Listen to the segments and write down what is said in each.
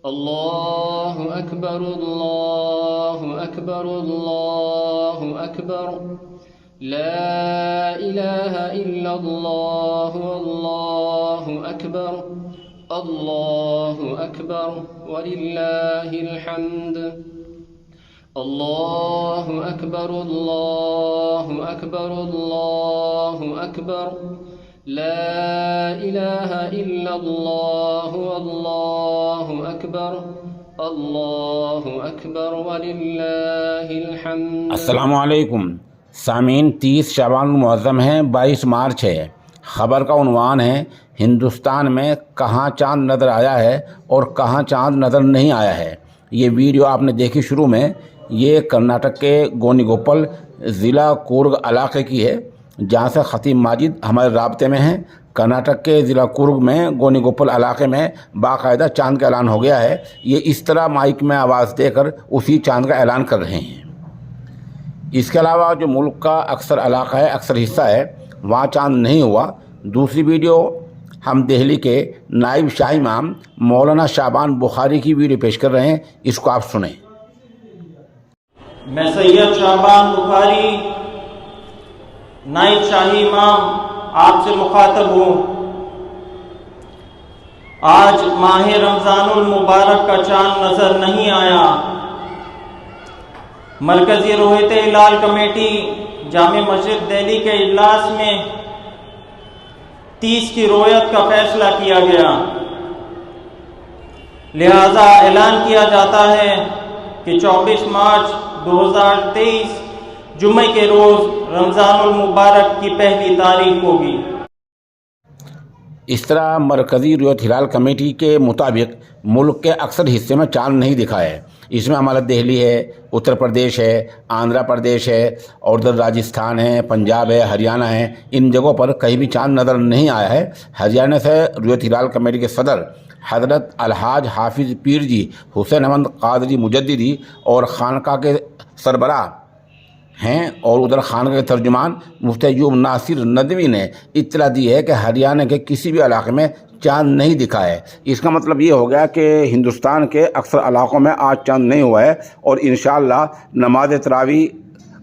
الله أكبر الله أكبر الله أكبر لا إله إلا الله الله أكبر الله أكبر ولله الحمد الله أكبر الله أكبر الله أكبر لا إله إلا الله الله أكبر الله أكبر ولله الحمد۔ السلام علیکم سامعین، 30 شعبان المعظم ہے، 22 مارچ ہے۔ خبر کا عنوان ہے ہندوستان میں کہاں چاند نظر آیا ہے اور کہاں چاند نظر نہیں آیا ہے۔ یہ ویڈیو آپ نے دیکھی شروع میں، یہ کرناٹک کے گونی گوپل ضلع کورگ علاقے کی ہے، جہاں سے خطیب ماجد ہمارے رابطے میں ہیں۔ کرناٹک کے ضلع کورگ میں گونی گوپل علاقے میں باقاعدہ چاند کا اعلان ہو گیا ہے۔ یہ اس طرح مائک میں آواز دے کر اسی چاند کا اعلان کر رہے ہیں۔ اس کے علاوہ جو ملک کا اکثر علاقہ ہے، اکثر حصہ ہے، وہاں چاند نہیں ہوا۔ دوسری ویڈیو ہم دہلی کے نائب شاہی امام مولانا شعبان بخاری کی ویڈیو پیش کر رہے ہیں، اس کو آپ سنیں۔ میں سید شعبان بخاری نائب شاہی امام آپ سے مخاطب ہوں۔ آج ماہ رمضان المبارک کا چاند نظر نہیں آیا۔ مرکزی روحیت ہلال کمیٹی جامع مسجد دہلی کے اجلاس میں 30 کی رویت کا فیصلہ کیا گیا، لہذا اعلان کیا جاتا ہے کہ 24 مارچ 2023 جمعے کے روز رمضان المبارک کی پہلی تاریخ ہوگی۔ اس طرح مرکزی روحیت ہلال کمیٹی کے مطابق ملک کے اکثر حصے میں چاند نہیں دکھا ہے۔ اس میں ہمارا دہلی ہے، اتر پردیش ہے، آندھرا پردیش ہے، اور ادھر راجستھان ہے، پنجاب ہے، ہریانہ ہے، ان جگہوں پر کہیں بھی چاند نظر نہیں آیا ہے۔ ہریانہ سے روحیت ہلال کمیٹی کے صدر حضرت الحاج حافظ پیر جی حسین احمد قادری مجددی اور خانقاہ کے سربراہ ہیں، اور ادھر خانقاہ کے ترجمان مفتی ایوب ناصر ندوی نے اطلاع دی ہے کہ ہریانہ کے کسی بھی علاقے میں چاند نہیں دکھا ہے۔ اس کا مطلب یہ ہو گیا کہ ہندوستان کے اکثر علاقوں میں آج چاند نہیں ہوا ہے، اور انشاءاللہ نماز تراویح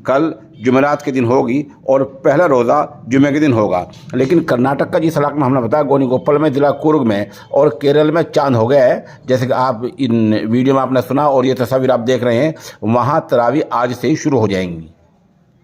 کل جمعرات کے دن ہوگی اور پہلا روزہ جمعے کے دن ہوگا۔ لیکن کرناٹک کا جس علاقے میں ہم نے بتایا گونی گوپل میں ضلع کورگ میں اور کیرل میں چاند ہو گیا ہے، جیسے کہ آپ ان ویڈیو میں آپ نے سنا اور یہ تصاویر آپ دیکھ رہے ہیں، وہاں تراویح آج سے ہی شروع ہو جائیں گی۔